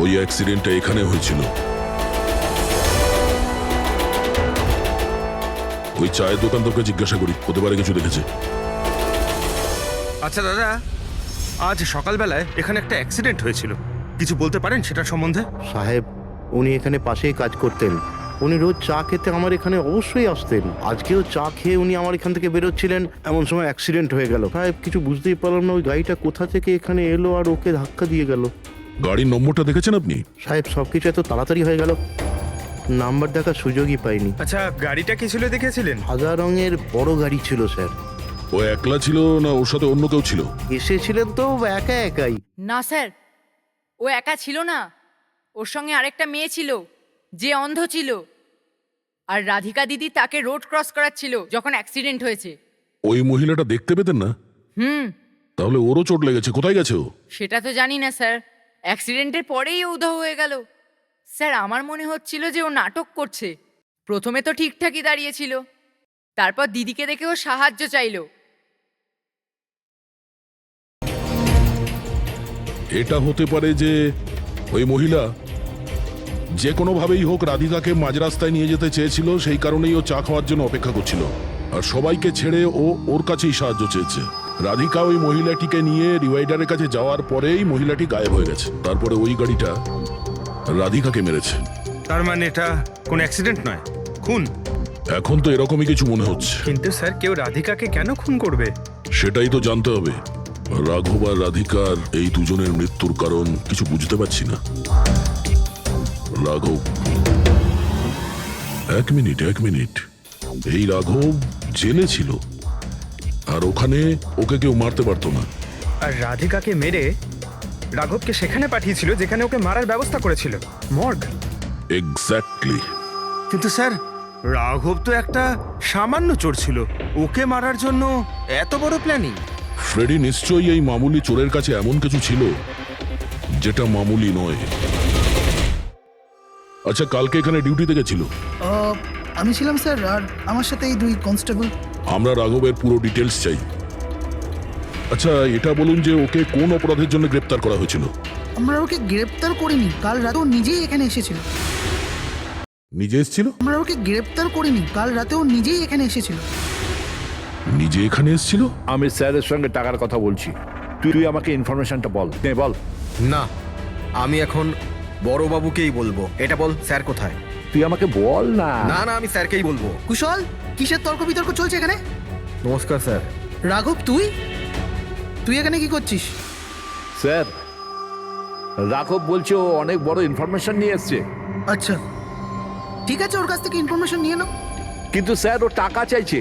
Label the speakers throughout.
Speaker 1: ওই অ্যাক্সিডেন্টটা এখানে হয়েছিল। ওই চায়ের দোকানদারকে জিজ্ঞাসা করি, হতে পারে কিছু দেখেছে।
Speaker 2: আচ্ছা দাদা, আজ সকালবেলায় এখানে একটা অ্যাক্সিডেন্ট হয়েছিল, কিছু বলতে পারেন সেটা সম্বন্ধে?
Speaker 3: সাহেব, উনি এখানে পাশেই কাজ করতেন। উনি রোজ চা খেতে আমার এখানে অবশ্যই আসতেন। আজকেও চা খেয়ে উনি আমার এখান থেকে বেরোচ্ছিলেন, এমন সময় অ্যাক্সিডেন্ট হয়ে গেল। সাহেব, কিছু বুঝতেই পারলাম না ওই গাড়িটা কোথা থেকে এখানে এলো আর ওকে ধাক্কা দিয়ে গেল।
Speaker 1: গাড়ির নম্বরটা দেখেছেন আপনি?
Speaker 3: সাহেব, সবকিছু এত তাড়াতাড়ি হয়ে গেল, নাম্বার দেখার সুযোগই পাইনি।
Speaker 2: আচ্ছা, গাড়িটা কি ছিল দেখেছিলেন?
Speaker 3: সাদা রঙের বড় গাড়ি ছিল স্যার।
Speaker 1: ও একলা ছিল না ওর সাথে অন্য কেউ ছিল?
Speaker 3: এসেছিলেন তো একা একাই।
Speaker 4: না স্যার, ও একা ছিল না, ওর সঙ্গে আরেকটা মেয়ে ছিল যে অন্ধ ছিল, আর রাধিকা দিদি তাকে রোড ক্রস করাচ্ছিল যখন অ্যাক্সিডেন্ট হয়েছে।
Speaker 1: ওই মহিলাটা দেখতে পেতেন না? তাহলে ওরও চোট লেগেছে, কোথায় গেছে ও?
Speaker 4: সেটা তো জানি না স্যার, অ্যাক্সিডেন্টের পরেই ও উধাও হয়ে গেল। স্যার, আমার মনে হচ্ছিল যে ও নাটক করছে। প্রথমে তো ঠিকঠাকই দাঁড়িয়েছিল, তারপর দিদিকে দেখে ও সাহায্য চাইলো।
Speaker 1: এটা হতে পারে যে ওই মহিলা যে কোনোভাবেই হোক রাধিকাকে মাঝ রাস্তায় নিয়ে যেতে চেয়েছিল, সেই কারণেই ও চা খাওয়ার জন্য অপেক্ষা করছিল, আর সবাইকে ছেড়ে ও ওর কাছেই সাহায্য চেয়েছে। রাধিকা ওই মহিলাটিকে নিয়ে ডিভাইডারের কাছে যাওয়ার পরেই মহিলাটি গায়েব হয়ে গেছে। তারপরে ওই গাড়িটা রাধিকাকে মেরেছে।
Speaker 2: তার মানে এটা কোনো অ্যাক্সিডেন্ট নয়, খুন?
Speaker 1: এখন তো এরকমই কিছু মনে হচ্ছে।
Speaker 2: কিন্তু স্যার, কেউ রাধিকাকে কেন খুন করবে?
Speaker 1: সেটাই তো জানতে হবে। রাঘব আর রাধিকার এই দুজনের মৃত্যুর কারণ কিছু বুঝতে পারছি না। রাঘব, এক মিনিট, এই রাঘব জেলে ছিল, আর ওখানে ওকে কেউ মারতে পারতো না।
Speaker 2: আর রাধিকাকে মেরে রাঘবকে সেখানে পাঠিয়েছিল যেখানে ওকে মারার ব্যবস্থা করেছিল, মর্গ।
Speaker 1: এক্স্যাক্টলি।
Speaker 2: কিন্তু স্যার, রাঘব তো একটা সামান্য চোর ছিল, ওকে মারার জন্য এত বড় প্ল্যানিং?
Speaker 1: ফ্রেডি নিশ্চয়ই এই মামুলি চোরের কাছে এমন কিছু ছিল যেটা মামুলি নয়। আচ্ছা, কালকে এখানে ডিউটিতে গেছিল?
Speaker 5: আমি ছিলাম স্যার, আর আমার সাথে এই দুই কনস্টেবল।
Speaker 1: আমরা রাঘবের পুরো ডিটেলস চাই। আচ্ছা, এটা বলুন যে ওকে কোন অপরাধের জন্য গ্রেপ্তার করা হয়েছিল?
Speaker 5: আমরা ওকে গ্রেপ্তার করিনি, কাল রাতেও নিজেই এখানে এসেছিল।
Speaker 1: নিজে এসেছিল?
Speaker 5: আমরা ওকে গ্রেপ্তার করিনি, কাল রাতেও নিজেই এখানে এসেছিল।
Speaker 1: নিজে এখানে এসেছিল?
Speaker 6: আমি স্যারের সঙ্গে টাকার কথা বলছি, তুই আমাকে ইনফরমেশনটা বল। বল।
Speaker 7: না, আমি এখন বড়বাবুকেই বলবো। এটা বল, স্যার কোথায়?
Speaker 6: তুই আমাকে বল না।
Speaker 7: না না, আমি স্যারকেই বলবো।
Speaker 5: কুশল, কিসের তর্ক বিতর্ক চলছে এখানে?
Speaker 7: নমস্কার স্যার।
Speaker 5: রাঘব, তুই এখানে কি করছিস?
Speaker 6: স্যার, রাঘব বলছে ও অনেক বড় ইনফরমেশন নিয়ে এসছে।
Speaker 5: আচ্ছা, ঠিক আছে, ওর কাছ থেকে ইনফরমেশন নিয়ে নাও।
Speaker 6: কিন্তু স্যার, ও টাকা চাইছে।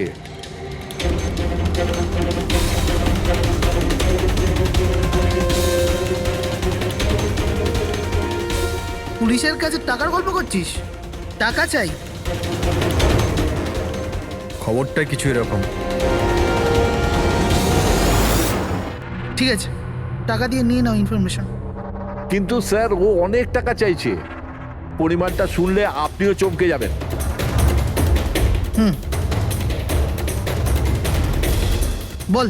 Speaker 5: পুলিশের কাছে টাকার গল্প করছিস? টাকা চাই?
Speaker 7: খবরটা কিছু এরকম।
Speaker 5: ঠিক আছে, টাকা দিয়ে নিয়ে নাও ইনফরমেশন।
Speaker 6: কিন্তু স্যার, ও অনেক টাকা চাইছে। পরিমাণটা শুনলে আপনিও চমকে যাবেন।
Speaker 5: বল,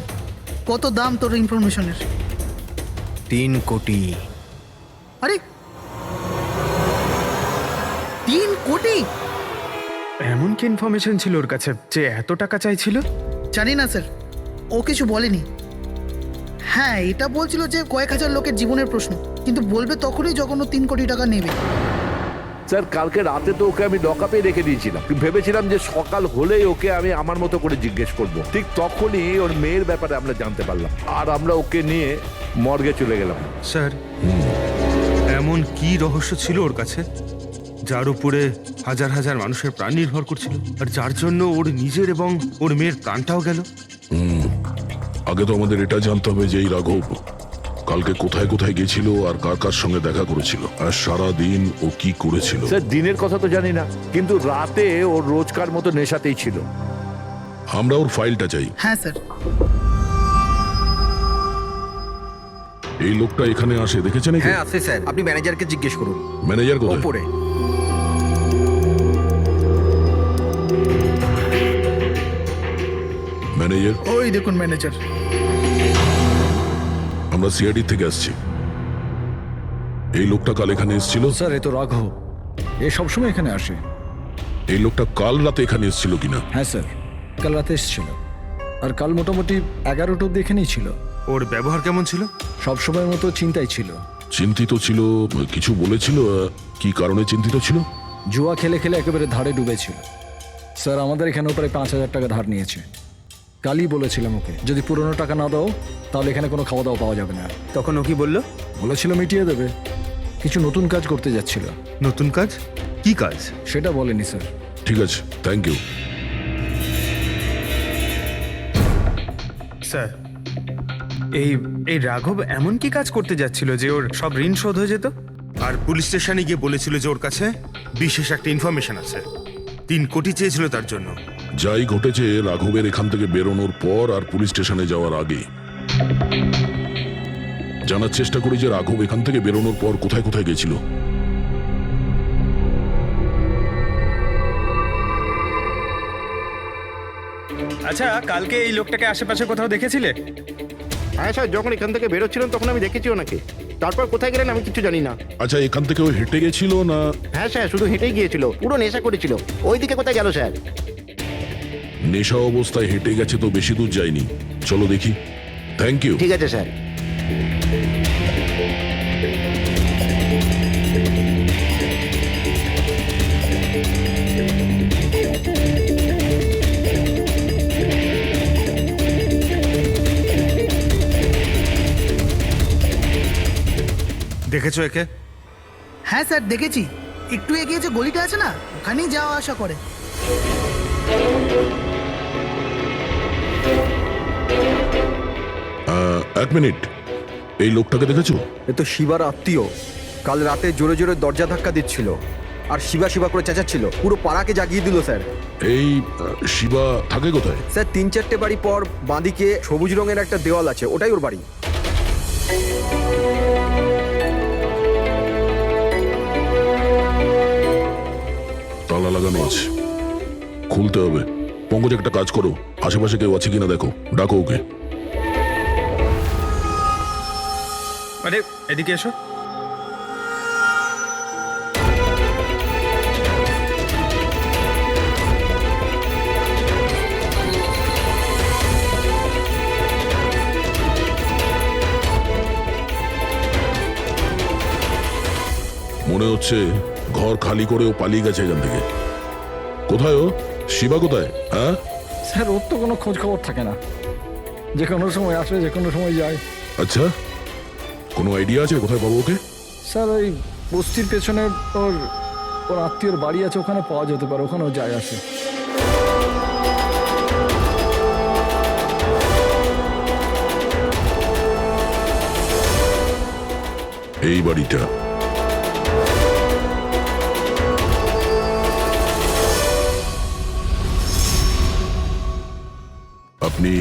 Speaker 5: কত দাম তোর ইনফরমেশনের?
Speaker 7: 3 কোটি।
Speaker 5: আরে, 3 কোটি?
Speaker 2: এমন কি ইনফরমেশন ছিল ওর কাছে যে এত টাকা চাইছিল?
Speaker 5: জানি না স্যার, ও কিছু বলেনি। হ্যাঁ, এটা বলছিল যে কয়েক হাজার লোকের জীবনের প্রশ্ন, কিন্তু বলবে তখনই যখন ও 3 কোটি টাকা নেবে।
Speaker 6: স্যার, কালকে রাতে তো ওকে আমি লকআপে রেখে দিয়েছিলাম। ভেবেছিলাম যে সকাল হলেই ওকে আমি আমার মতো করে জিজ্ঞেস করব। ঠিক তখনই ওর মেয়ের ব্যাপারে আমরা জানতে পারলাম, আর আমরা ওকে নিয়ে মর্গে চলে গেলাম।
Speaker 2: স্যার, এমন কি রহস্য ছিল ওর কাছে যার উপরে হাজার হাজার মানুষের প্রাণ নির্ভর করছিল, আর যার জন্য ওর নিজের এবং ওর মেয়ের প্রাণটাও গেল?
Speaker 1: আগে তো আমাদের এটা জানতে হবে যে এই রাঘব কালকে কোথায় কোথায় গেছিল আর কার কার সঙ্গে দেখা করেছিল, আর সারা দিন ও কি করেছিল।
Speaker 6: স্যার, দিনের কথা তো জানি না, কিন্তু রাতে ওর রোজকার মতো নেশাতেই ছিল।
Speaker 1: আমরা ওর ফাইলটা চাই।
Speaker 5: হ্যাঁ স্যার।
Speaker 1: এই লোকটা এখানে আসে দেখেছেন?
Speaker 7: হ্যাঁ আছে স্যার, আপনি ম্যানেজারকে জিজ্ঞেস করুন।
Speaker 1: ম্যানেজার কোথায়?
Speaker 7: উপরে।
Speaker 1: ম্যানেজার?
Speaker 5: ওই দেখুন ম্যানেজার।
Speaker 1: আমরা সিআইডি থেকে আসছি। এই লোকটা কাল এখানে এসেছিল?
Speaker 8: স্যার এ তো রাঘব, এ সবসময় এখানে আসে।
Speaker 1: এই লোকটা কাল রাতে এখানে এসেছিল কিনা?
Speaker 8: হ্যাঁ স্যার, কাল রাতে এসেছিল, আর কাল মোটামুটি 11টা অব্দি এখানেই ছিল।
Speaker 2: ওর ব্যবহার কেমন ছিল?
Speaker 8: সবসময়ের মতো চিন্তায় ছিল।
Speaker 1: চিন্তিত ছিল? কিছু বলেছিল? কি কারণে চিন্তিত ছিল?
Speaker 8: জুয়া খেলে খেলে একেবারে ধারে ডুবেছিল। স্যার আমাদের এখানেও প্রায় 5,000 টাকা ধার নিয়েছে। কালই বলেছিলাম ওকে, যদি পুরনো টাকা না দাও তাহলে এখানে কোনো খাওয়া দাওয়া পাওয়া যাবে না।
Speaker 7: তখন ও কি বললো?
Speaker 8: বলেছিল মিটিয়ে দেবে, কিছু নতুন কাজ করতে যাচ্ছিল।
Speaker 2: নতুন কাজ? কি কাজ?
Speaker 8: সেটা বলেনি স্যার।
Speaker 1: ঠিক আছে, থ্যাংক ইউ।
Speaker 9: স্যার, এই রাঘব এমন কি কাজ করতে যাচ্ছিল যে ওর সব ঋণ শোধ হয়ে যেত?
Speaker 2: আর পুলিশ স্টেশনে গিয়ে বলেছিল যে ওর কাছে বিশেষ একটা ইনফরমেশন আছে, 3 কোটি চেয়েছিল তার জন্য।
Speaker 1: যাই ঘটেছে রাঘবের এখান থেকে বেরোনোর পর আর পুলিশ স্টেশনে যাওয়ার আগে জানার চেষ্টা করি যে রাঘব এখান থেকে বেরোনোর পর কোথায় কোথায় গেছিল।
Speaker 9: আচ্ছা, কালকে এই লোকটাকে আশেপাশে কোথাও দেখেছিলে?
Speaker 3: হ্যাঁ স্যার, যখন এখান থেকে বেরোচ্ছিলাম তখন আমি দেখেছি ওনাকে। তারপর কোথায় গেলেন আমি কিছু জানি না।
Speaker 1: আচ্ছা, এখান থেকে ও হেঁটে গেছিল না?
Speaker 3: হ্যাঁ স্যার, শুধু হেঁটেই গিয়েছিল, পুরো নেশা করেছিল। ওইদিকে কোথায় গেল স্যার?
Speaker 1: নেশা অবস্থায় হেঁটে গেছে তো বেশি দূর যায়নি। চলো দেখি। Thank you.
Speaker 3: ঠিক আছে স্যার।
Speaker 2: দেখেছো একে?
Speaker 5: হ্যাঁ স্যার দেখেছি, একটু এগিয়ে যে গলিটা আছে না, ওখানেই যাওয়া আসা করে।
Speaker 1: এক মিনিট, এই লোকটাকে দেখেছো?
Speaker 7: এ তো শিবার আত্মীয়। কাল রাতে জোরে জোরে দরজা ধাক্কা দিচ্ছিল আর শিবা শিবা করে চেঁচাচ্ছিল, পুরো পাড়াকে জাগিয়ে দিল স্যার।
Speaker 1: এই শিবা থাকে কোথায়?
Speaker 7: স্যার 3-4টে বাড়ি পর বাঁদিকে সবুজ রঙের একটা দেওয়াল আছে, ওটাই ওর বাড়ি।
Speaker 1: তালা লাগানো আছে, খুলতে হবে। পঙ্কজ একটা কাজ করো, আশেপাশে কেউ আছে কিনা দেখো, ডাকো ওকে।
Speaker 9: আরে এদিকে এসো।
Speaker 1: মনে হচ্ছে ঘর খালি করে ও পালিয়ে গেছে এখান থেকে। কোথায় ও? শিবা কোথায়? হ্যাঁ
Speaker 8: স্যার ওর তো কোনো খোঁজ খবর থাকে না, যে কোনো সময় আসে যে কোনো সময় যায়।
Speaker 1: আচ্ছা, কোনো আইডিয়া আছে কোথায় পাবো ওকে?
Speaker 8: স্যার ওই বস্তির পেছনে ওর ওর আত্মীয়র বাড়ি আছে, ওখানে পাওয়া যেতে পারে, ওখানেও যায় আসে।
Speaker 1: এই বাড়িটা। আপনি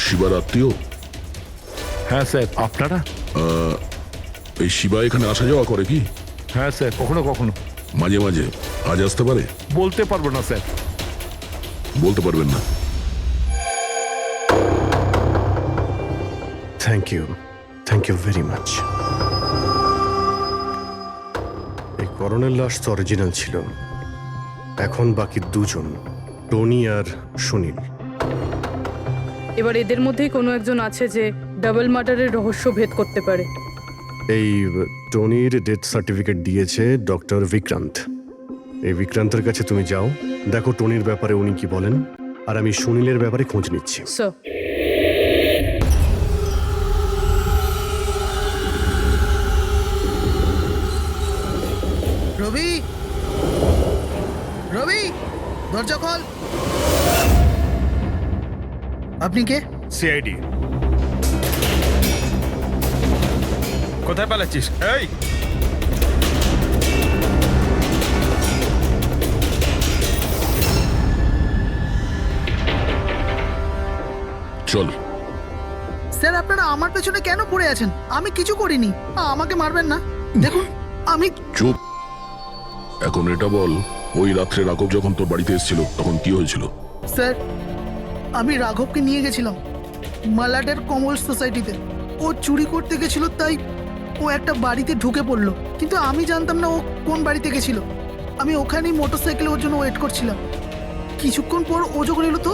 Speaker 1: শিবার আত্মীয়?
Speaker 6: হ্যাঁ স্যার, আপনারা?
Speaker 1: এই শিবা এখানে আসা যাওয়া করে কি?
Speaker 6: হ্যাঁ স্যার, কখনো কখনো।
Speaker 1: মাঝে মাঝে। আজ আসতে পারে?
Speaker 6: বলতে পারবো না স্যার।
Speaker 1: বলতে পারবেন না?
Speaker 10: Thank you very much. এই করণের লাশ তো অরিজিনাল ছিল, এখন বাকি 2 জন, টনি আর সুনীল।
Speaker 11: এবার এদের মধ্যেই কোনো একজন আছে যে ডাবল মার্ডারের রহস্য ভেদ করতে পারে।
Speaker 10: এই টনির ডেথ সার্টিফিকেট দিয়েছে ডক্টর বিক্রান্ত। এই বিক্রান্তের কাছে তুমি যাও, দেখো টনির ব্যাপারে উনি কি বলেন, আর আমি সুনীলের ব্যাপারে খোঁজ নিচ্ছি।
Speaker 11: স্যার,
Speaker 5: রবি, রবি, দরজা খোল। আপনি কে?
Speaker 2: সিআইডি।
Speaker 9: কোথায় পালাচ্ছিস? এই
Speaker 1: চল।
Speaker 5: স্যার আপনারা আমার পেছনে কেন পড়ে আছেন? আমি কিছু করিনি, আমাকে মারবেন না। দেখুন আমি।
Speaker 1: চুপ। এখন এটা বল, ওই রাত্রে রাঘব যখন তোর বাড়িতে এসেছিল তখন কি হয়েছিল?
Speaker 5: স্যার আমি রাঘবকে নিয়ে গেছিলাম মালাডের কমল সোসাইটিতে। ও চুরি করতে গেছিল, তাই ও একটা বাড়িতে ঢুকে পড়লো, কিন্তু আমি জানতাম না ও কোন বাড়িতে গেছিল। আমি ওখানেই মোটরসাইকেলে ওর জন্য ওয়েট করছিলাম। কিছুক্ষণ পর ও যখন এলো তো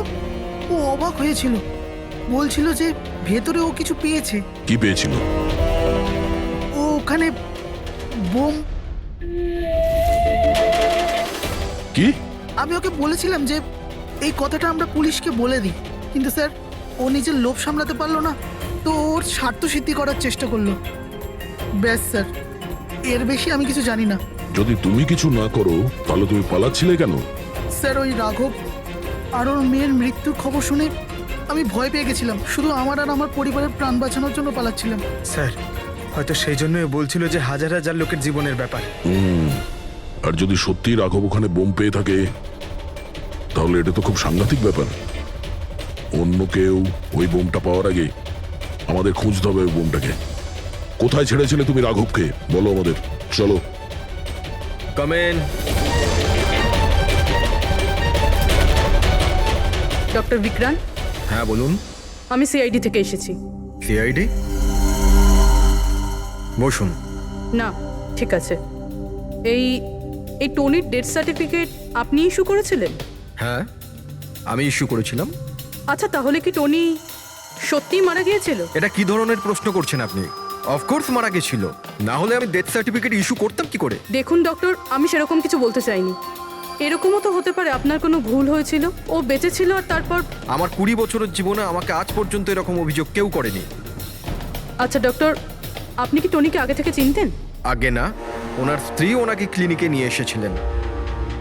Speaker 5: ও অবাক হয়েছিল, বলছিল যে ভেতরে ও কিছু পেয়েছে।
Speaker 1: কি পেয়েছিল?
Speaker 5: ও ওখানে বোম।
Speaker 1: কি?
Speaker 5: আমি ওকে বলেছিলাম যে এই কথাটা আমরা পুলিশকে বলে দিই, কিন্তু স্যার ও নিজের লোভ সামলাতে পারলো না, তো ওর স্বার্থ সিদ্ধি করার চেষ্টা করলো। ব্যাস স্যার, এর বেশি আমি কিছু জানি না।
Speaker 1: যদি তুমি কিছু না করো তাহলে তুমি পালাচ্ছিলে কেন?
Speaker 5: স্যার ওই রাঘব আর ওর মেয়ের মৃত্যুর খবর শুনে আমি ভয় পেয়ে গেছিলাম, শুধু আমার আর আমার পরিবারের প্রাণ বাঁচানোর জন্য পালাচ্ছিলাম।
Speaker 9: স্যার হয়তো সেই জন্যই বলছিল যে হাজার হাজার লোকের জীবনের ব্যাপার।
Speaker 1: আর যদি সত্যি রাঘব ওখানে বোম পেয়ে থাকে তাহলে এটা তো খুব সাংঘাতিক ব্যাপার। অন্য কেউ ওই বোমটা পাওয়ার আগে আমাদের খুঁজতে হবে ওই বোমটাকে। কোথায় ছেড়েছিলে তুমি রাঘবকে বলো আমাদের। চলো।
Speaker 9: কমেন।
Speaker 11: ডক্টর বিক্রান্ত,
Speaker 7: হ্যাঁ বলুন।
Speaker 11: আমি সিআইডি থেকে এসেছি।
Speaker 7: সিআইডি? বসুন।
Speaker 11: না, ঠিক আছে। এই এই টনির ডেথ সার্টিফিকেট আপনি ইস্যু করেছিলেন?
Speaker 7: হ্যাঁ, আমি ইস্যু করেছিলাম।
Speaker 11: আচ্ছা, তাহলে কি টনি সত্যিই মারা গিয়েছিল?
Speaker 7: এটা কি ধরনের প্রশ্ন করছেন আপনি? অফকোর্স মারা গেছিল, না হলে আমি ডেথ সার্টিফিকেট ইস্যু করতাম কি করে?
Speaker 11: দেখুন ডক্টর, আমি সেরকম কিছু বলতে চাইনি। এরকমও তো হতে পারে আপনার কোনো ভুল হয়েছিল, ও বেঁচে ছিল আর তারপর।
Speaker 7: আমার 20 বছরের জীবনে আমাকে আজ পর্যন্ত এরকম অভিযোগ কেউ করেনি।
Speaker 11: আচ্ছা ডক্টর, আপনি কি টনিকে আগে থেকে চিনতেন?
Speaker 7: আগে না, ওনার স্ত্রী ওনাকে ক্লিনিকে নিয়ে এসেছিলেন।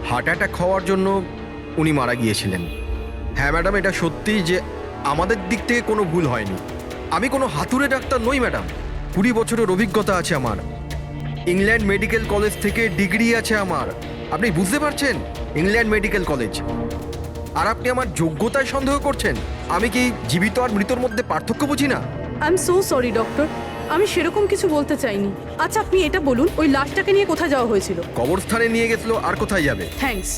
Speaker 7: হার্ট অ্যাটাক হওয়ার জন্য উনি মারা গিয়েছিলেন। হ্যাঁ ম্যাডাম, এটা সত্যি যে আমাদের দিক থেকে কোনো ভুল হয়নি। আমি কোনো হাতুড়ে ডাক্তার নই ম্যাডাম। 20 বছরের অভিজ্ঞতা আছে আমার। ইংল্যান্ড মেডিকেল কলেজ থেকে ডিগ্রি আছে আমার। আপনি বুঝতে পারছেন? England medical college. আর আপনি আমার যোগ্যতায় সন্দেহ করছেন? আমি কি জীবিত আর মৃতর মধ্যে পার্থক্য বুঝি না?
Speaker 11: I am so sorry doctor, আমি সেরকম কিছু বলতে চাইনি। আচ্ছা আপনি এটা বলুন, ওই লাশটাকে নিয়ে কোথায় যাওয়া হয়েছিল?
Speaker 7: কবরস্থানে নিয়ে গেছিল, আর কোথায় যাবে?
Speaker 11: থ্যাঙ্কস।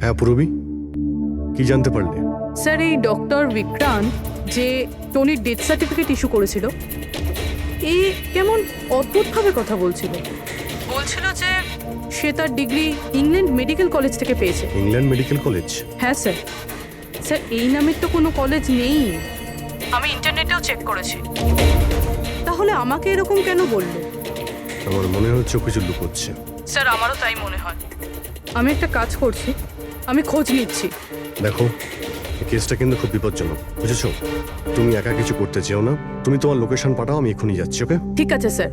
Speaker 10: হ্যাঁ পূরবী, কি জানতে পারলে?
Speaker 11: স্যার, এই ডক্টর বিক্রান্ত যে টনির ডেথ সার্টিফিকেট ইস্যু করেছিল, এই কেমন অদ্ভুতভাবে কথা বলছিল। বলছিল যে সে তার ডিগ্রি ইংল্যান্ড মেডিকেল কলেজ থেকে পেয়েছে।
Speaker 10: England medical college?
Speaker 11: হ্যাঁ স্যার। স্যার, এই নামের তো কোনো কলেজ নেই, আমি ইন্টারনেটেও চেক করেছি। তাহলে আমাকে এরকম কেন বললো?
Speaker 10: আমার মনে হচ্ছে ও কিছু লুকোচ্ছে।
Speaker 11: স্যার, আমারও তাই মনে হয়। আমি একটা কাজ করছি, আমি খোঁজ নিচ্ছি।
Speaker 10: দেখো, এই কেসটা কিন্তু খুব বিপজ্জনক, বুঝেছো? তুমি একা কিছু করতে চেও না। তুমি তোমার লোকেশন পাঠাও, আমি এখনই যাচ্ছি। ওকে?
Speaker 11: ঠিক আছে স্যার।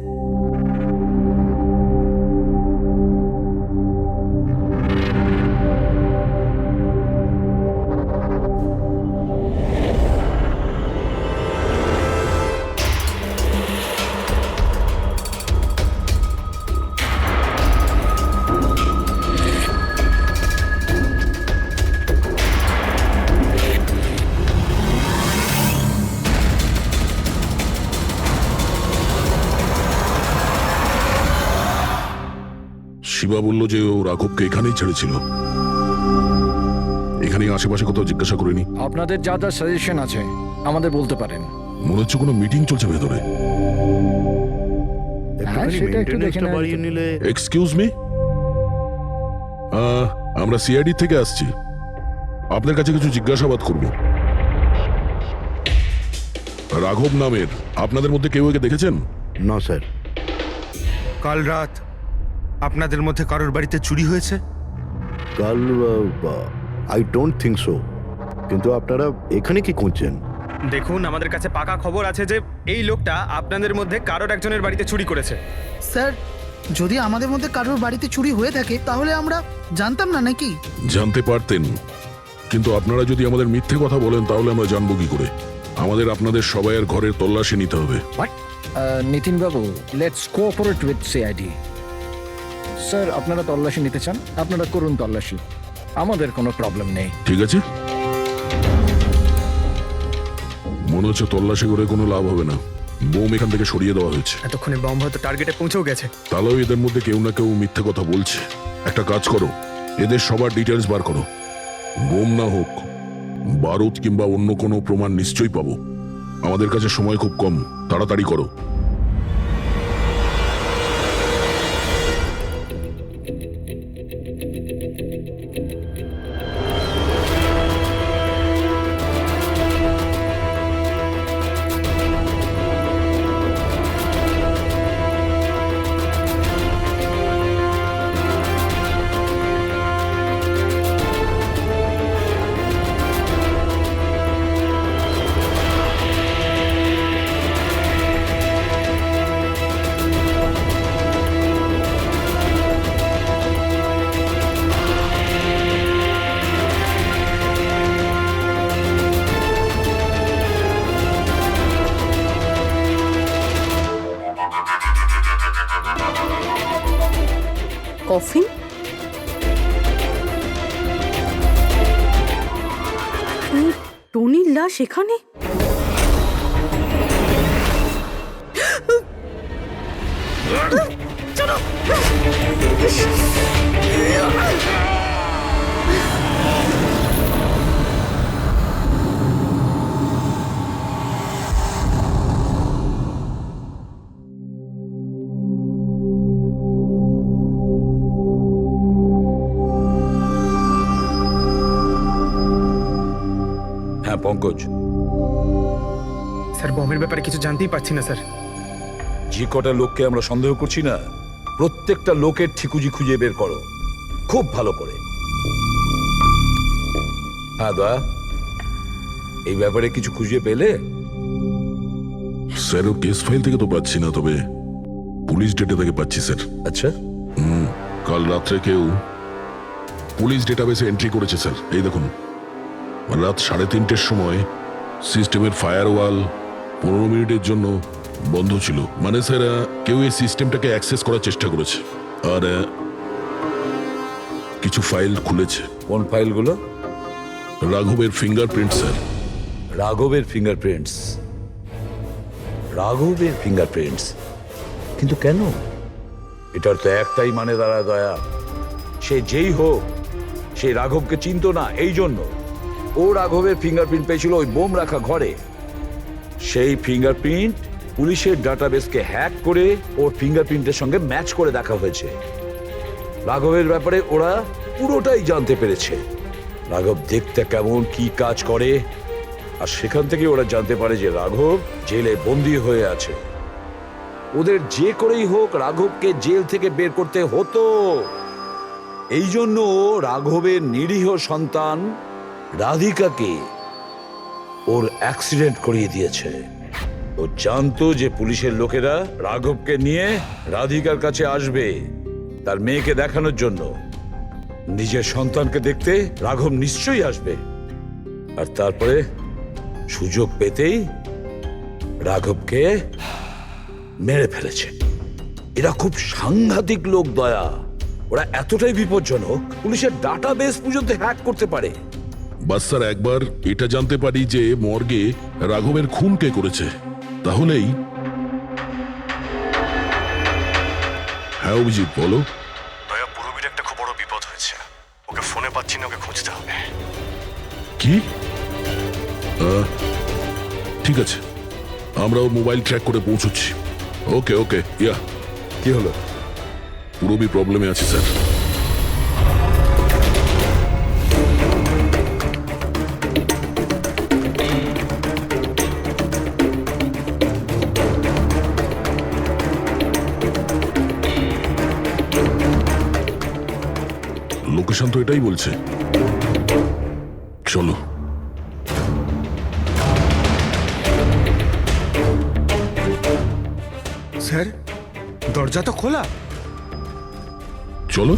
Speaker 1: শিবা বলল যে ও রাঘবকে এখানেই ছেড়েছিল। এখানেই আশেপাশে কোথাও জিজ্ঞাসা করিনি?
Speaker 8: আপনাদের যা যা সাজেশন আছে আমাদের বলতে পারেন।
Speaker 1: মনে হচ্ছে কোনো মিটিং চলছে ভেতরে।
Speaker 3: একটুখানি
Speaker 8: সেটা একটু দেখে
Speaker 3: মেইনটেনেন্সটা
Speaker 8: নেওয়া
Speaker 3: বাড়িয়ে
Speaker 8: যেত।
Speaker 3: নিলে।
Speaker 1: এক্সকিউজ মি, আমরা সিআইডি থেকে আসছি। আপনার কাছে কিছু জিজ্ঞাসাবাদ করব। রাঘব নামের আপনাদের মধ্যে কেউ একে দেখেছেন?
Speaker 3: না স্যার।
Speaker 2: কাল রাত আপনাদের মধ্যে কারোর বাড়িতে চুরি হয়েছে?
Speaker 3: কাল আই ডোন্ট থিঙ্ক সো। কিন্তু আপনারা এখানে কি খুঁজছেন?
Speaker 9: দেখুন, আমাদের কাছে পাকা খবর আছে যে এই লোকটা আপনাদের মধ্যে কারোর একজনের বাড়িতে চুরি করেছে।
Speaker 5: স্যার, যদি আমাদের মধ্যে কারোর বাড়িতে চুরি হয়ে থাকে তাহলে আমরা জানতাম না নাকি?
Speaker 1: জানতে পারতেন, কিন্তু আপনারা যদি আমাদের মিথ্যে কথা বলেন তাহলে আমরা জানবো কি করে? আমাদের আপনাদের সবাইয়ের ঘরের তল্লাশি নিতে হবে।
Speaker 8: নিতিন বাবু, let's cooperate with CID. Sir, আপনারা তল্লাশি নিতে চান, আপনারা করুন তল্লাশি, আমাদের কোনো প্রবলেম নেই।
Speaker 1: ঠিক আছে, মনে হচ্ছে তল্লাশি করে কোনো লাভ হবে না। বোম এখান থেকে সরিয়ে দেওয়া হয়েছে।
Speaker 9: এতক্ষণে বম হয়তো টার্গেটে পৌঁছেও গেছে।
Speaker 1: তাহলেও এদের মধ্যে কেউ না কেউ মিথ্যে কথা বলছে। একটা কাজ করো, এদের সবার ডিটেলস বার করো। বোম না হোক, বারুদ কিংবা অন্য কোনো প্রমাণ নিশ্চয়ই পাবো। আমাদের কাছে সময় খুব কম, তাড়াতাড়ি করো।
Speaker 11: কফিন? টনির লাশ এখানে?
Speaker 6: হ্যাঁ পঙ্কজ,
Speaker 9: স্যার বমের ব্যাপারে কিছু জানতেই পারছি না স্যার।
Speaker 6: যে কটা লোককে আমরা সন্দেহ করছি না, প্রত্যেকটা লোকের ঠিকুজি খুঁজে বের করো খুব ভালো করে। হ্যাঁ দয়া, এই ব্যাপারে কিছু খুঁজে পেলে?
Speaker 1: স্যার, ও কেস ফাইল থেকে তো পাচ্ছি না, তবে পুলিশ ডেটা থেকে পাচ্ছি স্যার।
Speaker 6: আচ্ছা,
Speaker 1: কাল রাত্রে কেউ পুলিশ ডেটাবেসে এন্ট্রি করেছে স্যার। এই দেখুন, রাত 3:30-র সময় সিস্টেমের ফায়ারওয়াল 15 মিনিটের জন্য বন্ধ ছিল। মানে স্যার, কেউ এই সিস্টেমটাকে অ্যাক্সেস করার চেষ্টা করেছে আর কিছু ফাইল খুলেছে।
Speaker 6: কোন ফাইলগুলো?
Speaker 1: রাঘবের ফিঙ্গারপ্রিন্ট স্যার।
Speaker 6: রাঘবের ফিঙ্গারপ্রিন্টস? রাঘবের ফিঙ্গারপ্রিন্টস? কিন্তু কেন? এটার তো একটাই মানে দাঁড়ায় দয়া, সে যেই হোক সেই রাঘবকে চিনতো না, এই জন্য ও রাঘবের ফিঙ্গারপ্রিন্ট পেয়েছিল ওই বোম রাখা ঘরে। সেই ফিঙ্গারপ্রিন্ট পুলিশের ডাটাবেসকে হ্যাক করে ওর ফিঙ্গারপ্রিন্টের সঙ্গে ম্যাচ করে দেখা হয়েছে। রাঘবের ব্যাপারে ওরা পুরোটাই জানতে পেরেছে, রাঘব দেখতে কেমন, কি কাজ করে, আর সেখান থেকে ওরা জানতে পারে যে রাঘব জেলে বন্দী হয়ে আছে। ওদের যে করেই হোক রাঘবকে জেল থেকে বের করতে হতো। এই জন্য রাঘবের নিরীহ সন্তান রাধিকাকে ওর অ্যাক্সিডেন্ট করিয়ে দিয়েছে। ও জানতো যে পুলিশের লোকেরা রাঘবকে নিয়ে রাধিকার কাছে আসবে তার মেয়েকে দেখানোর জন্য। নিজের সন্তানকে দেখতে রাঘব নিশ্চয়ই আসবে, আর তারপরে সুযোগ পেতেই রাঘবকে মেরে ফেলেছে। এরা খুব সাংঘাতিক লোক দয়া, ওরা এতটাই বিপজ্জনক পুলিশের ডাটাবেস পর্যন্ত হ্যাক করতে পারে।
Speaker 1: বাস স্যার, একবার এটা জানতে পারি যে মর্গে রাঘবের খুন কে করেছে, তাহলেই। হ্যাঁ অভিজিৎ, বলো।
Speaker 10: দয়া, পুরবীর একটা খুব বড় বিপদ হয়েছে, ওকে ফোনে পাচ্ছি না, ওকে খুঁজতে হবে।
Speaker 1: কি? ঠিক আছে, আমরা ওর মোবাইল ট্র্যাক করে পৌঁছচ্ছি। ওকে ওকে, ইয়া।
Speaker 6: কি হলো?
Speaker 1: পুরবী প্রবলেমে আছে স্যার। লোকেশন তো এটাই বলছে, চলো।
Speaker 9: স্যার, দরজা তো খোলা।
Speaker 1: চলো।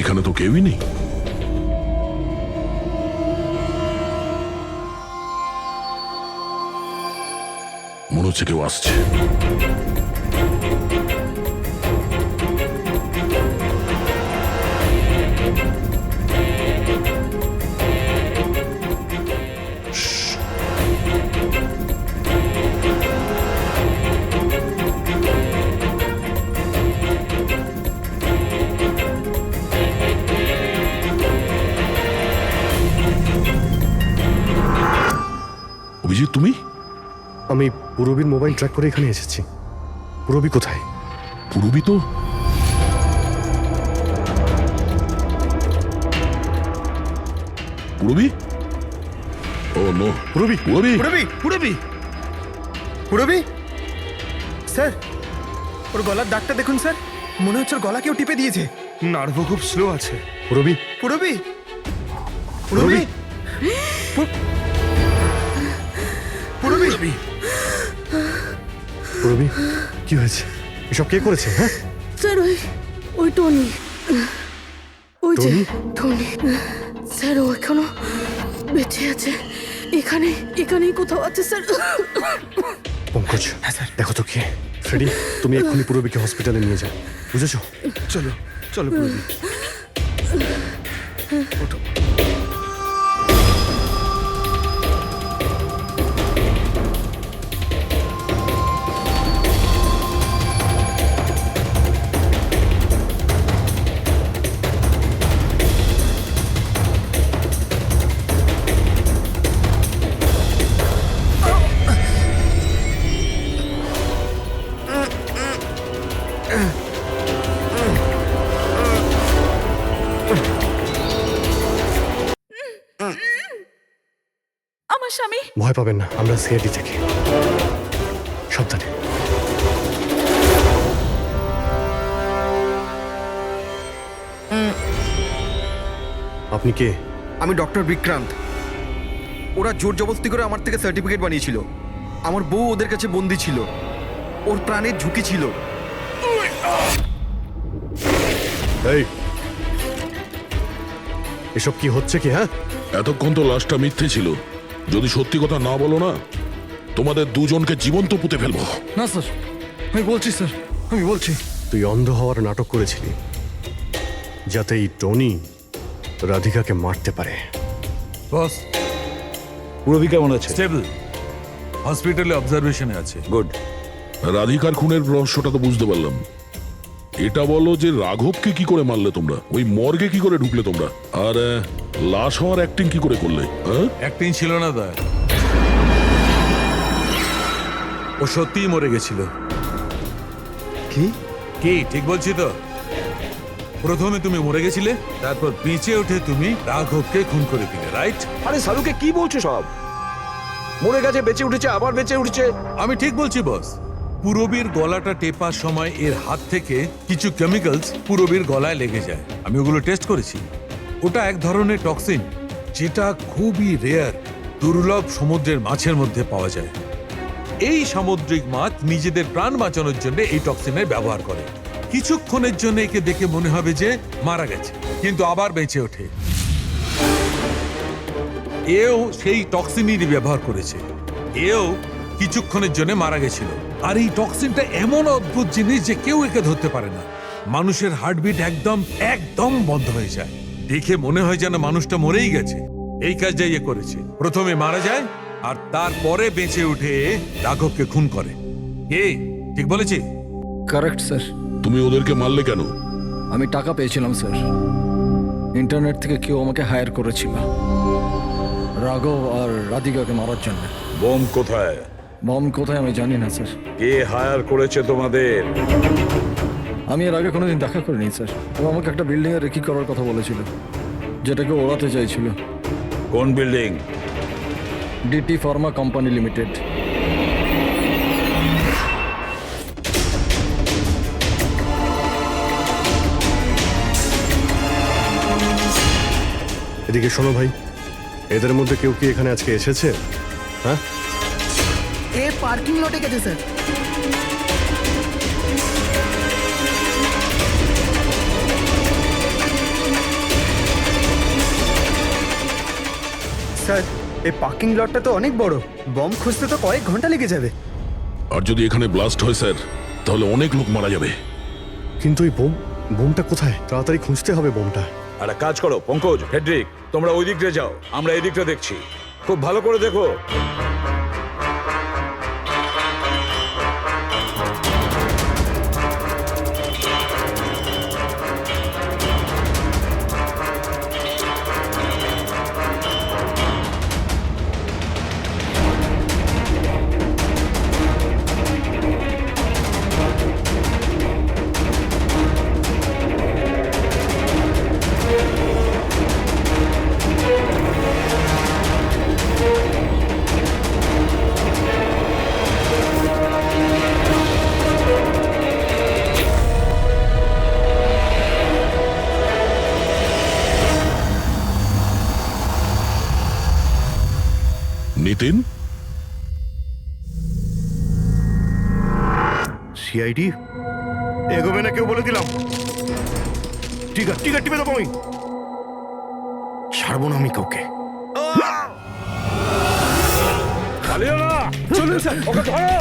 Speaker 1: এখানে তো কেউই নেই। মনে হচ্ছে কেউ আসছে। অভিজিৎ, তুমি?
Speaker 10: আমি পুরবীর মোবাইল ট্র্যাক করে এখানে এসেছি। পুরবী কোথায়?
Speaker 1: পুরবী তো পুরবী? ও নো,
Speaker 10: পুরবী
Speaker 1: পুরবী!
Speaker 9: পুরবি পুরবি পুরবি স্যার, ওর গলার দাগটা দেখুন স্যার, মনে হচ্ছে ওর গলা কেউ টিপে দিয়েছে।
Speaker 2: নার্ভও খুব স্লো আছে।
Speaker 10: পুরবী
Speaker 9: পুরবি পুরবি পুরবি
Speaker 10: পুরবী কি হয়েছে? এসব কে করেছে? হ্যাঁ,
Speaker 11: স্যার ওই টনি, ওই যে
Speaker 10: টনি?
Speaker 11: টনি স্যার, ও এখনো বেঁচে আছে। এখানেই কোথাও আছে স্যার।
Speaker 10: পঙ্কজ দেখো তো কে। ফ্রেডি, তুমি এক্ষুনি পুরবীকে হসপিটালে নিয়ে যাও, বুঝেছো?
Speaker 2: চলো চলো পুরবি।
Speaker 11: আমার স্বামী।
Speaker 10: ভয় পাবেন না, আমরা সিআইডি থেকে। সাবধানে। আপনি কে?
Speaker 7: আমি ডক্টর বিক্রান্ত। ওরা জোর জবরদস্তি করে আমার থেকে সার্টিফিকেট বানিয়েছিল। আমার বউ ওদের কাছে বন্দি ছিল, ওর প্রাণের ঝুঁকি ছিল।
Speaker 10: এই, এসব কি হচ্ছে কি? হ্যাঁ,
Speaker 1: এতক্ষণ তো লাশটা মিথ্যে ছিল। যদি সত্যি কথা না বলো না, তোমাদের দুজনকে জীবন্ত পুঁতে ফেলবো।
Speaker 8: না স্যার, আমি বলছি স্যার, আমি বলছি।
Speaker 10: তুই অন্ধ হওয়ার নাটক করেছিলি যাতে এই টনি রাধিকাকে মারতে পারে।
Speaker 12: বস, পুরবী কেমন আছে? স্টেবল, হসপিটালে অবজারভেশনে আছে। গুড।
Speaker 1: রাধিকার খুনের রহস্যটা তো বুঝতে পারলাম। এটা বলো যে রাঘবকে কি করে মারলে তোমরা? ওই মর্গে কি করে ঢুকলে তোমরা? আর লাশ হওয়ার অ্যাক্টিং কি করে করলে?
Speaker 12: অ্যাক্টিং ছিল না দা, ও সত্যিই মরে গেছিল।
Speaker 7: কি
Speaker 12: কি ঠিক বলছি তো? প্রথমে তুমি মরে গেছিলে, তারপর বেঁচে উঠে তুমি রাঘবকে খুন করে দিলে, রাইট?
Speaker 6: আরে সালুকে কি বলছো সব? মরে গেছে, বেঁচে উঠেছে, আবার বেঁচে উঠেছে।
Speaker 12: আমি ঠিক বলছি বস। পুরবীর গলাটা টেপার সময় এর হাত থেকে কিছু কেমিক্যালস পুরবীর গলায় লেগে যায়। আমি ওগুলো টেস্ট করেছি। ওটা এক ধরনের টক্সিন, যেটা খুবই রেয়ার, দুর্লভ সমুদ্রের মাছের মধ্যে পাওয়া যায়। এই সামুদ্রিক মাছ নিজেদের প্রাণ বাঁচানোর জন্য এই টক্সিনের ব্যবহার করে। কিছুক্ষণের জন্য একে দেখে মনে হবে যে মারা গেছে, কিন্তু আবার বেঁচে ওঠে। এও সেই টক্সিনেরই ব্যবহার করেছে। এও কিছুক্ষণের জন্য মারা গেছিল। আর এই টক্সিনটা এমন অদ্ভুত জিনিস যে কেউ একে ধরতে পারে না। মানুষের হার্টবিট একদম বন্ধ হয়ে যায়। দেখে মনে হয় যেন মানুষটা মরেই গেছে। এই কাজটা ইয়ে করেছে, প্রথমে মারা যায় আর তারপরে বেঁচে উঠে রাঘবকে খুন করে। এই ঠিক বলেছি?
Speaker 8: Correct sir.
Speaker 1: তুমি ওদেরকে মারলে কেন?
Speaker 8: আমি টাকা পেয়েছিলাম স্যার। ইন্টারনেট থেকে কেউ আমাকে হায়ার করেছিল রাঘব আর রাধিকাকে মারার জন্য।
Speaker 12: বোম কোথায়?
Speaker 8: বম কোথায় আমি জানি না স্যার।
Speaker 12: কে হায়ার করেছে তোমাদের?
Speaker 8: আমি এর আগে কোনোদিন দেখা করিনি স্যার। ও আমাকে একটা বিল্ডিংয়ে রেকি করার কথা বলেছিল, যেটাকে ওড়াতে চাইছিল।
Speaker 12: কোন building?
Speaker 8: DT pharma company limited.
Speaker 10: এদিকে শোনো ভাই, এদের মধ্যে কেউ কি এখানে আজকে এসেছে? হ্যাঁ,
Speaker 5: এ পার্কিং লটে গেছে স্যার।
Speaker 9: স্যার, এই পার্কিং লটটা তো অনেক বড়, বম খুঁজতে তো কয়েক ঘন্টা লেগে যাবে।
Speaker 1: আর যদি এখানে ব্লাস্ট হয় স্যার, তাহলে অনেক লোক মারা যাবে।
Speaker 10: কিন্তু এই বোমটা কোথায়? তাড়াতাড়ি খুঁজতে হবে বোমটা।
Speaker 13: একটা কাজ করো পঙ্কজ, হেড্রিক, তোমরা ওই দিকটা যাও, আমরা এই দিকটা দেখছি। খুব ভালো করে দেখো।
Speaker 1: নিতিন,
Speaker 3: সিআইডি এগোবে না কেউ বলে দিলাম। ঠিক আছে টিপে দেবো আমি, ছাড়বো না আমি কাউকে।
Speaker 13: পালিও না, চলুন স্যার, ওকে ধরো।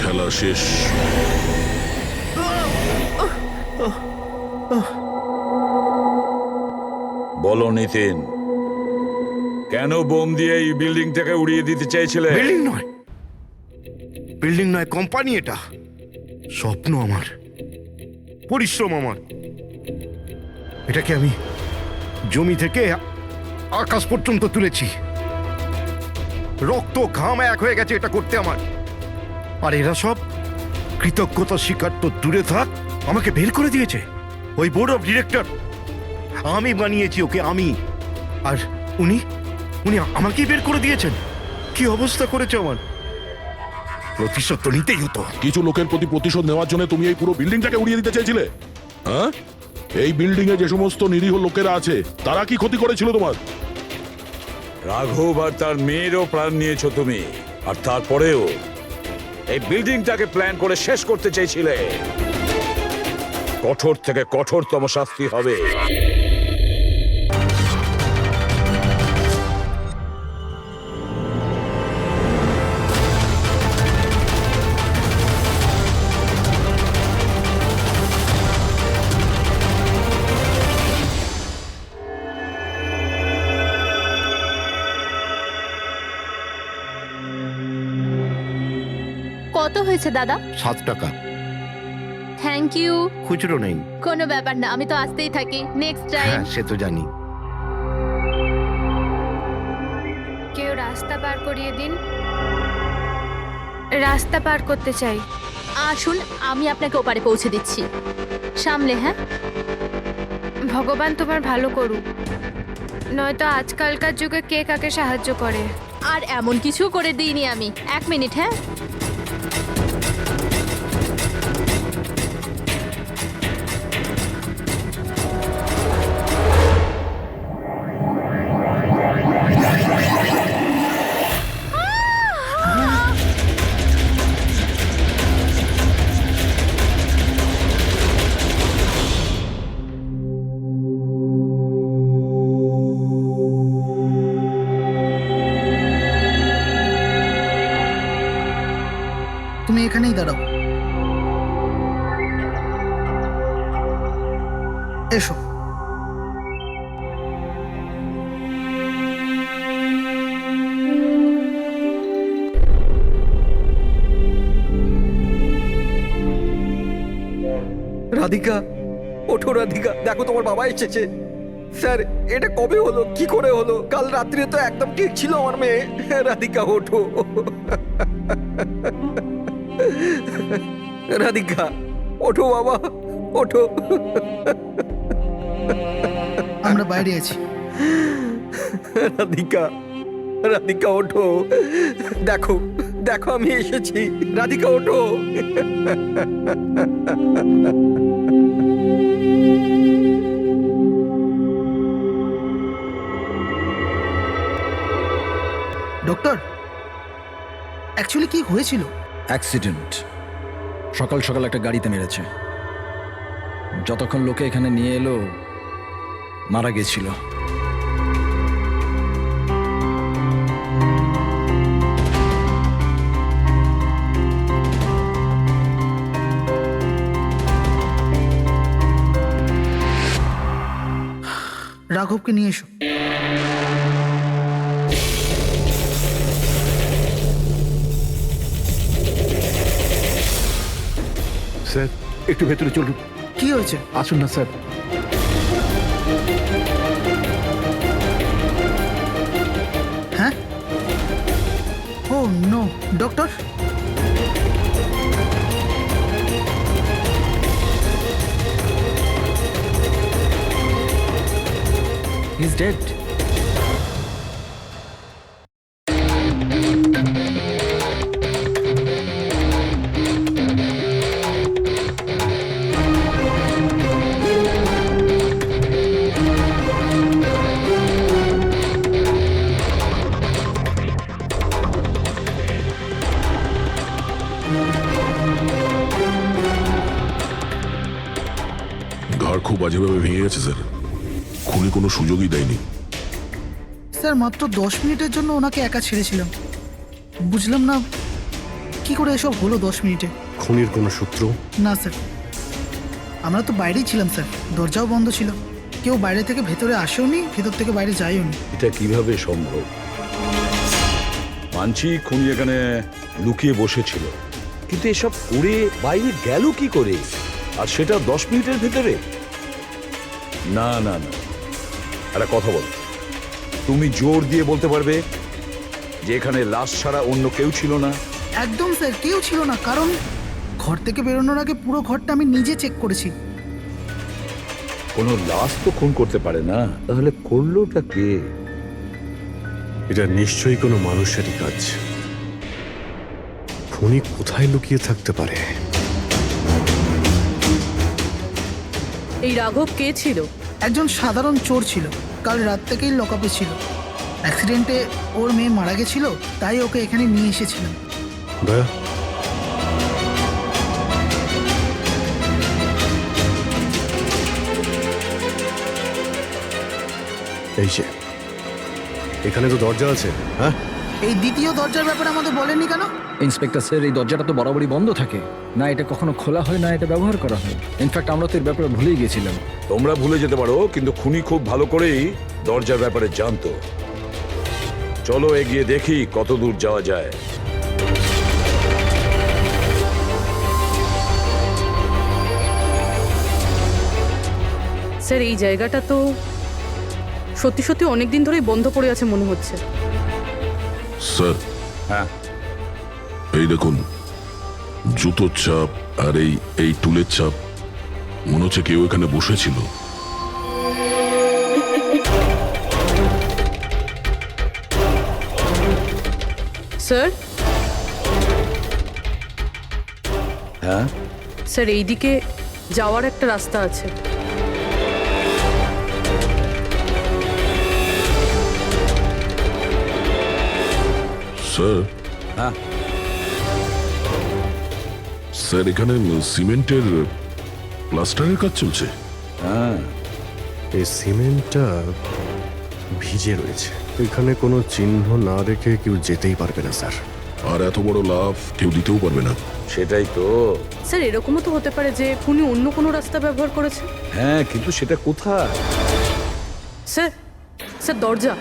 Speaker 1: খেলা শেষ।
Speaker 13: বলো নিতিন, কেন বোম দিয়ে এই বিল্ডিংটাকে উড়িয়ে দিতে চাইছিলে?
Speaker 3: বিল্ডিং নয় কোম্পানি, এটা স্বপ্ন আমার, পরিশ্রম আমার। এটাকে আমি জমি থেকে আকাশ পর্যন্ত তুলেছি, রক্ত ঘাম এক হয়ে গেছে এটা করতে আমার। আর এরা সব কৃতজ্ঞতা স্বীকার তো দূরে থাক, আমাকে বের করে দিয়েছে। ওই বোর্ড অফ ডিরেক্টর, আমি বানিয়েছি ওকে, আমি। আর উনি আমাকেই বের করে দিয়েছেন। কি অবস্থা করেছে আমার! প্রতিশোধ তো নিতেই হতো।
Speaker 1: কিছু লোকের প্রতি প্রতিশোধ নেওয়ার জন্য তুমি এই পুরো বিল্ডিংটাকে উড়িয়ে দিতে চেয়েছিলে? হ্যাঁ, এই বিল্ডিং এ যে সমস্ত নিরীহ লোকেরা আছে তারা কি ক্ষতি করেছিল তোমার?
Speaker 13: রাঘব আর তার মেয়েরও প্রাণ নিয়েছো তুমি, আর তারপরেও এই বিল্ডিংটাকে প্ল্যান করে শেষ করতে চেয়েছিলে। কঠোর থেকে কঠোরতম শাস্তি হবে।
Speaker 14: কত হয়েছে দাদা?
Speaker 3: 7 টাকা।
Speaker 14: Thank you.
Speaker 3: খুচরো নেই।
Speaker 14: কোনো ব্যাপার না, আমি তো আসতেই থাকি। Next time.
Speaker 3: হ্যাঁ, সে তো জানি।
Speaker 14: কেউ রাস্তা পার করিয়ে দিন। রাস্তা পার করতে চাই। আসুন, আমি আপনাকে ওপারে পৌঁছে দিচ্ছি। সামলে, হ্যাঁ? ভগবান তোমার ভালো করুক, নয়তো আজকালকার যুগে কে কাকে সাহায্য করে। আর এমন কিছু করে দিইনি আমি। 1 মিনিট, হ্যাঁ?
Speaker 5: তুমি এখানেই দাঁড়াও। এসো।
Speaker 7: রাধিকা, ওঠো রাধিকা, দেখো তোমার বাবা এসেছে। স্যার, এটা কবে হলো, কি করে হলো? কাল রাত্রে তো একদম ঠিক ছিল আমার মেয়ে। রাধিকা ওঠো। রাধিকা ওঠো বাবা, ওঠো।
Speaker 5: আমরা বাইরে আছি।
Speaker 7: রাধিকা, রাধিকা ওঠো। দেখো দেখো আমি এসেছি। রাধিকা ওঠো।
Speaker 5: ডক্টর, অ্যাকচুয়ালি কি হয়েছিল?
Speaker 8: অ্যাক্সিডেন্ট। সকাল সকাল একটা গাড়িতে মেরেছে। যতক্ষণ লোকে এখানে নিয়ে এলো মারা গেছিল।
Speaker 5: রাঘবকে নিয়ে এসো।
Speaker 6: স্যার একটু ভেতরে চলুন।
Speaker 5: কি হয়েছে?
Speaker 6: আসুন না স্যার।
Speaker 5: হ্যাঁ? ও নো, ডক্টর।
Speaker 8: He's dead.
Speaker 1: ঘাড় খুব বাজেভাবে ভেঙে গেছে স্যার। খুনি কোনো সুযোগই দেয়নি।
Speaker 5: স্যার মাত্র 10 মিনিটের জন্য ওনাকে একা ছেড়েছিলাম। বুঝলাম না কি করে এসব হলো 10 মিনিটে।
Speaker 10: খুনির কোনো সূত্র?
Speaker 5: না স্যার, আমরা তো বাইরেই ছিলাম স্যার, দরজাও বন্ধ ছিল। কেউ বাইরে থেকে ভেতরে আসেওনি, ভেতর থেকে বাইরে যায়ওনি।
Speaker 13: এটা কিভাবে সম্ভব? মানছি খুনি এখানে লুকিয়ে বসেছিল, কিন্তু এসব করে বাইরে গেল কি করে, আর সেটা 10 মিনিটের ভেতরে? না না না, একটা কথা বল, তুমি জোর দিয়ে বলতে পারবে যে এখানে লাশ ছাড়া অন্য কেউ ছিল না?
Speaker 5: একদম স্যার, কেউ ছিল না। কারণ ঘর থেকে বেরোনোর আগে পুরো ঘরটা আমি নিজে চেক করেছি।
Speaker 13: কোনো লাশ তো খুন করতে পারে না, তাহলে করলোটা কে?
Speaker 10: এটা নিশ্চয়ই কোনো মানুষেরই কাজ। খুনি কোথায় লুকিয়ে থাকতে পারে?
Speaker 11: এই রাঘব কে ছিল?
Speaker 5: একজন সাধারণ চোর ছিল, কাল রাত থেকেই লকআপে ছিল। অ্যাক্সিডেন্টে ওর মেয়ে মারা গেছিল, তাই ওকে এখানে নিয়ে এসেছিলাম।
Speaker 10: দয়া, এই যে এখানে তো দরজা আছে। হ্যাঁ,
Speaker 5: এই দ্বিতীয় দরজার ব্যাপারে আমাদের বলেননি কেন?
Speaker 8: ইন্সপেক্টর স্যার, এই দরজাটা তো বরাবরই বন্ধ থাকে, না এটা কখনো খোলা হয় না এটা ব্যবহার করা হয়। ইনফ্যাক্ট আমরা তো এর ব্যাপারে ভুলেই গেছিলাম।
Speaker 13: তোমরা ভুলে যেতে পারো, কিন্তু খুনি খুব ভালো করেই দরজার ব্যাপারে জানতো। চলো এগিয়ে দেখি কত দূর যাওয়া যায়।
Speaker 11: স্যার এই জায়গাটা তো সত্যি সত্যি অনেকদিন ধরেই বন্ধ পড়ে আছে মনে হচ্ছে।
Speaker 1: স্যার,
Speaker 13: হ্যাঁ
Speaker 1: এই দেখুন, জুতোর ছাপ আর এই টুলের ছাপ। মনে হচ্ছে কেউ এখানে বসেছিল।
Speaker 11: স্যার,
Speaker 13: হ্যাঁ
Speaker 11: স্যার এইদিকে যাওয়ার একটা রাস্তা আছে।
Speaker 1: স্যার,
Speaker 13: হ্যাঁ
Speaker 1: স্যার এখানে সিমেন্টের প্লাস্টারের কাজ চলছে।
Speaker 13: হ্যাঁ,
Speaker 10: এই সিমেন্টটা ভিজে রয়েছে। এখানে কোনো চিহ্ন না রেখে কেউ যেতেই পারবে না স্যার।
Speaker 1: আর এত বড় লাভ কেউ দিতেও পারবে না।
Speaker 13: সেটাই তো।
Speaker 11: স্যার এরকমও তো হতে পারে যে খুনি অন্য কোনো রাস্তা ব্যবহার করেছে।
Speaker 13: হ্যাঁ, কিন্তু সেটা কোথায়?
Speaker 11: স্যার, স্যার দরজা।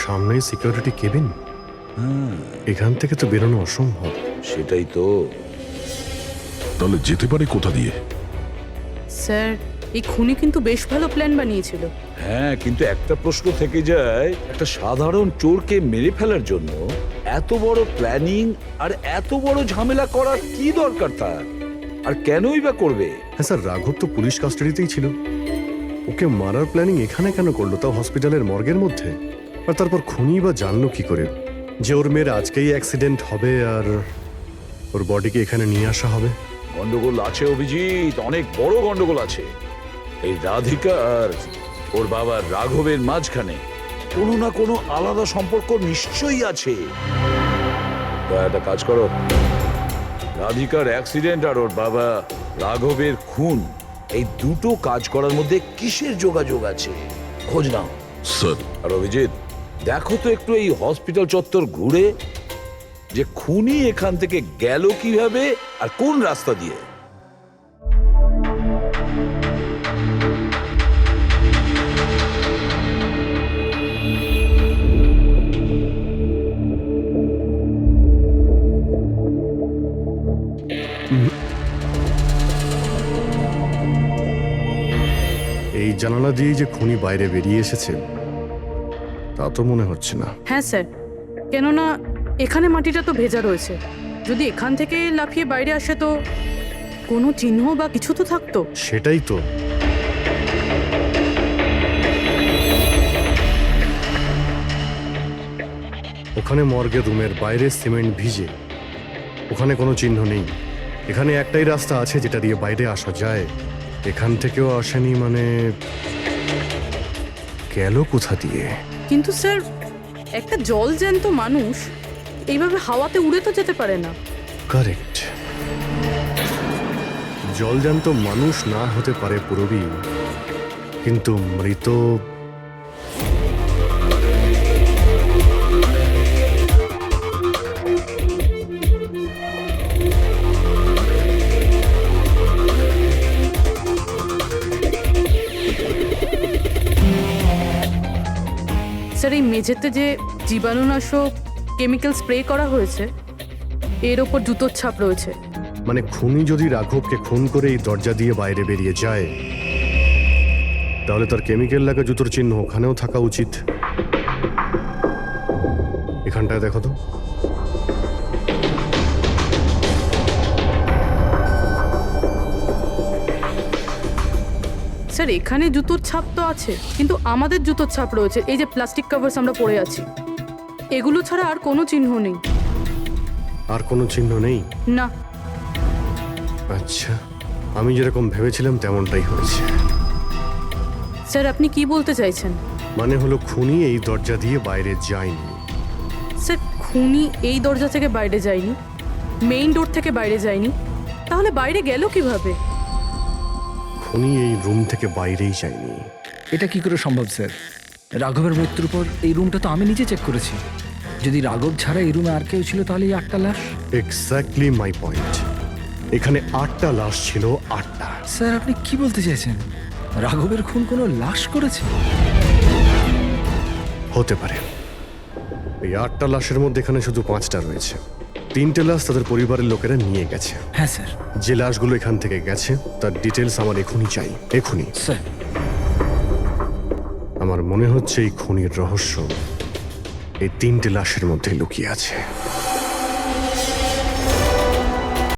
Speaker 10: সামনে সিকিউরিটি কেবিন। এখান থেকে তো বেরোনো অসম্ভব।
Speaker 13: সেটাই তো।
Speaker 1: তাহলে যেতে পারে কোথা দিয়ে?
Speaker 11: স্যার এই খুনি কিন্তু বেশ ভালো প্ল্যান বানিয়েছিল।
Speaker 13: হ্যাঁ, কিন্তু একটা প্রশ্ন থেকে যায়, একটা সাধারণ চোরকে মেরে ফেলার জন্য এত বড় প্ল্যানিং আর এত বড় ঝামেলা করার কি দরকার তার? আর কেনই বা করবে?
Speaker 10: হ্যাঁ স্যার, রাঘব তো পুলিশ কাস্টাডিতেই ছিল। ওকে মারার প্ল্যানিং এখানে কেন করলো, তাও হসপিটালের মর্গের মধ্যে? আর তারপর খুনি বা জানলো কি করে যে ওর মেয়ের আজকেই অ্যাক্সিডেন্ট হবে আর ওর বডিকে এখানে নিয়ে আসা হবে?
Speaker 13: গন্ডগোল আছে অভিজিৎ, অনেক বড় গন্ডগোল আছে। এই রাধিকা আর ওর বাবা রাঘবের মাঝখানে কোনো না কোনো আলাদা সম্পর্ক নিশ্চয়ই আছে। তা একটা কাজ করো, রাধিকার অ্যাক্সিডেন্ট আর ওর বাবা রাঘবের খুন, এই দুটো কাজ করার মধ্যে কিসের যোগাযোগ আছে খোঁজ নাও।
Speaker 1: স্যার,
Speaker 13: আর অভিজিৎ, দেখো তো একটু এই হসপিটাল চত্বর ঘুরে যে খুনি এখান থেকে গেল কিভাবে আর কোন রাস্তা দিয়ে।
Speaker 10: এই জানালা দিয়ে যে খুনি বাইরে বেরিয়ে এসেছে তা তো মনে হচ্ছে না।
Speaker 11: হ্যাঁ স্যার, কেননা এখানে মাটিটা তো ভেজা রয়েছে। যদি এখান থেকে লাফিয়ে বাইরে আসে তো কোনো চিহ্ন বা কিছু তো থাকতো।
Speaker 10: সেটাই তো। ওখানে মর্গের রুমের বাইরে সিমেন্ট ভিজে, ওখানে কোনো চিহ্ন নেই। এখানে একটাই রাস্তা আছে যেটা দিয়ে বাইরে আসা যায়। এখান থেকেও আসেনি মানে গেল কোথা দিয়ে?
Speaker 11: কিন্তু স্যার, একটা জল জ্যান্ত মানুষ এইভাবে হাওয়াতে উড়ে তো যেতে পারে না।
Speaker 10: কারেক্ট। জলজান্ত মানুষ না হতে পারে পুরবী, কিন্তু মৃত
Speaker 11: স্যার, এই মেঝেতে যে জীবাণুনাশক কেমিক্যাল স্প্রে করা হয়েছে এর ওপর জুতোর ছাপ রয়েছে।
Speaker 10: মানে খুনি যদি রাঘবকে খুন করে এই দরজা দিয়ে বাইরে বেরিয়ে যায় তাহলে তার কেমিক্যাল লাগা জুতোর চিহ্ন ওখানেও থাকা উচিত। এখানটায় দেখো তো।
Speaker 11: স্যার, এখানে জুতোর ছাপ তো আছে, কিন্তু আমাদের জুতোর ছাপ রয়েছে। এই যে প্লাস্টিক কভার্স আমরা পরে আছি, এগুলো ছাড়া আর কোনো চিহ্ন নেই।
Speaker 10: আর কোনো চিহ্ন নেই?
Speaker 11: না।
Speaker 10: আচ্ছা, আমি যেরকম ভেবেছিলাম তেমনটাই হয়েছে।
Speaker 11: স্যার, আপনি কি বলতে চাইছেন?
Speaker 10: মানে হলো খুনি এই দরজা দিয়ে বাইরে যায়নি।
Speaker 11: স্যার, খুনি এই দরজা থেকে বাইরে যায়নি, মেইন ডোর থেকে বাইরে যায়নি, তাহলে বাইরে গেল কিভাবে?
Speaker 10: খুনি এই রুম থেকে বাইরেই যায়নি।
Speaker 8: এটা কি করে সম্ভব স্যার? রাঘবের মৃত্যুর পর এই রুমটা তো আমি নিজে চেক করেছি। যদি রাঘব ছাড়া এই রুমে আর কেউ ছিল তাহলে এই 8টা লাশ।
Speaker 10: Exactly my point. এখানে 8টা লাশ ছিল, 8টা।
Speaker 8: স্যার, আপনি কি বলতে চাইছেন? রাঘবের খুন কোনো লাশ করেছে?
Speaker 10: হতে পারে। এই 8টা লাশের মধ্যে এখানে শুধু 5টা রয়েছে। 3টে লাশ তাদের পরিবারের লোকেরা নিয়ে গেছে।
Speaker 8: হ্যাঁ স্যার।
Speaker 10: যে লাশগুলো এখান থেকে গেছে তার ডিটেলস আমার এখনই চাই, এখনই।
Speaker 8: স্যার,
Speaker 10: আমার মনে হচ্ছে এই খুনির রহস্য এই 3টে লাশের মধ্যে লুকিয়ে আছে।